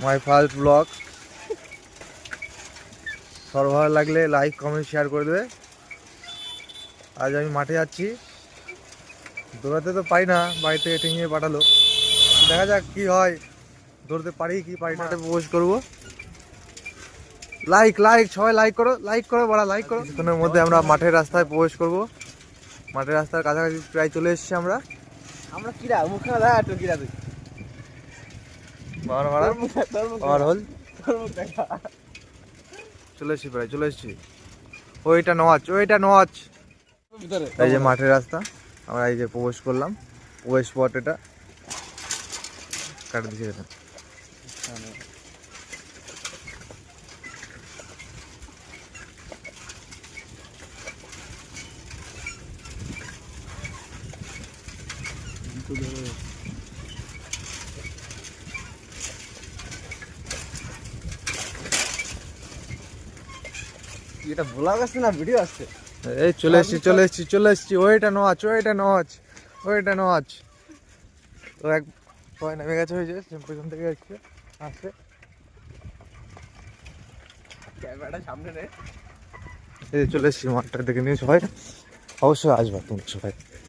My first blog. সবার ভালো লাগলে লাইক কমেন্ট শেয়ার করে দেবে। আজ আমি মাঠে যাচ্ছি, দৌড়াতে তো পাই না, বাড়ি থেকে ঠেঙিয়ে পাঠালো, দেখা যাক কি হয়, দৌড়তে পারি কি পারি না। মাঠে প্রবেশ করবো। লাইক লাইক সবাই লাইক করো বড়া, লাইক করো। কিছুক্ষণের মধ্যে আমরা মাঠের রাস্তায় প্রবেশ করব। মাঠের রাস্তার কাছাকাছি প্রায় চলে এসেছি আমরা। কিরা মুখখানা দেখা একটু কিরা তুই হল চলে এসেছি, প্রায় চলে এসেছি। ওইটা নওয়াজ। এই যে মাঠের রাস্তা, আমরা এই যে প্রবেশ করলাম, প্রবেশ পথ এটা কাটে দিচ্ছে এটা। এটা ব্লগ আসছে না ভিডিও আসছে? এই চলে এসেছি। ওইটা নওয়াজ। তো এক সবাই নেমে গেছে, হয়েছে পেছন থেকে আসছে। ক্যামেরাটা সামনে রে। এই চলে এসেছি মাঠটা দেখে নিয়ে সবাই, অবশ্যই আসবা তোমরা সবাই।